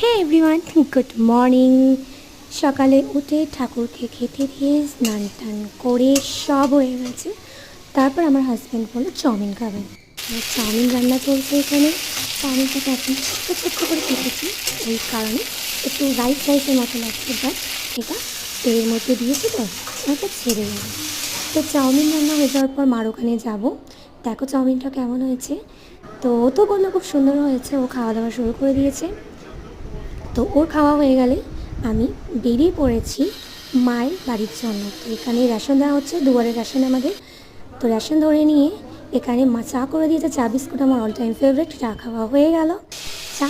হে everyone, good morning. সকালে উঠে ঠাকুরকে খেতে দিয়ে স্নান টান করে সব হয়ে গেছে। তারপর আমার হাজব্যান্ড বললো চাউমিন খাবেন। চাউমিন রান্না চলছে এখানে। চাউমিনটাকে এখন ছোট্ট ছোট্ট করে কেটেছি, ওই কারণে একটু রাইসের মতো লাগছে, বাট এটা তেলের মধ্যে দিয়েছি তো ওটা ছেড়ে যাবে। তো চাউমিন রান্না হয়ে যাওয়ার পর মার ওখানে যাবো। দেখো চাউমিনটা কেমন হয়েছে। তো ও তো বললো খুব সুন্দর হয়েছে, ও খাওয়া দাওয়া শুরু করে দিয়েছে। তো ওর খাওয়া হয়ে গেলে আমি বেরিয়ে পড়েছি মায়ের বাড়ির জন্য। তো এখানে রেশন দেওয়া হচ্ছে, দুয়ারের রেশন আমাদের। তো রেশন ধরে নিয়ে এখানে মা চা করে দিয়েছে, চা বিস্কুট আমার অল টাইম ফেভারিট। চা খাওয়া হয়ে গেল। চা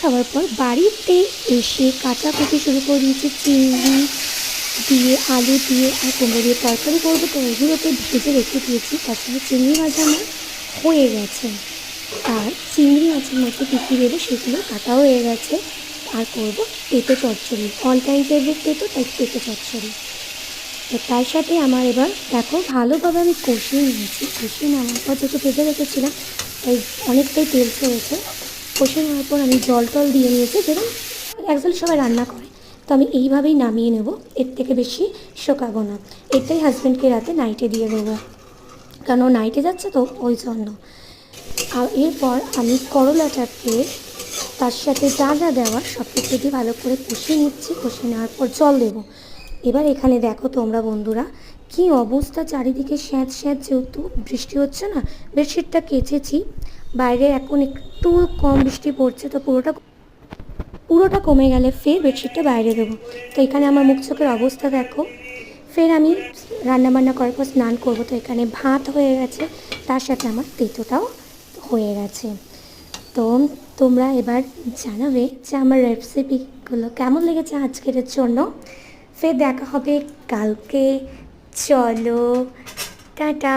খাওয়ার পর বাড়িতে এসে কাটাকুটি শুরু করে দিয়েছি। চিংড়ি দিয়ে, আলু দিয়ে আর কুমড়ো দিয়ে তরকারি করবো, তো ওগুলোতে ভেজে রেখে দিয়েছি। তাছাড়া চিংড়ি ভাজা আমার হয়ে গেছে, আর চিংড়ি মাছের মধ্যে কী কী দেবো সেগুলো কাটাও হয়ে গেছে। আর করবো পেঁপে চচ্চড়ি, অল টাইম ফেভারিট পেঁপে, তাই পেঁপে চচ্চড়ি। তো তার সাথে আমার এবার দেখো ভালোভাবে আমি কষিয়ে নিয়েছি। কষিয়ে নেওয়ার পর যেহেতু ভেজে রেখেছিলাম তাই অনেকটাই তেল ছেড়েছে। কষিয়ে নেওয়ার পর আমি জল টল দিয়ে নিয়েছি, যেরকম অ্যাকচুয়ালি সবাই রান্না করে। তো আমি এইভাবেই নামিয়ে নেব, এর থেকে বেশি শোকাবো না। এটাই হাজব্যান্ডকে রাতে নাইটে দিয়ে দেবো, কারণ ও নাইটে যাচ্ছে তো ওই জন্য। আর এরপর আমি করলাটাকে তার সাথে যা যা দেওয়ার সব কিছু দিয়ে ভালো করে কষিয়ে নিচ্ছি। কষিয়ে নেওয়ার পর জল দেবো। এবার এখানে দেখো তোমরা বন্ধুরা কী অবস্থা, চারিদিকে স্যাঁত স্যাঁত, যেহেতু বৃষ্টি হচ্ছে না, বেডশিটটা কেচেছি। বাইরে এখন একটু কম বৃষ্টি পড়ছে, তো পুরোটা কমে গেলে ফের বেডশিটটা বাইরে দেবো। তো এখানে আমার মুখ চোখের অবস্থা দেখো। ফের আমি রান্নাবান্না করার পর স্নান করবো। তো এখানে ভাত হয়ে গেছে, তার সাথে আমার তেঁতোটাও হয়ে গেছে। তো তোমরা এবার জানাবে যে আমার রেসিপিগুলো কেমন লেগেছে আজকের জন্য। ফের দেখা হবে কালকে। চলো, টাটা।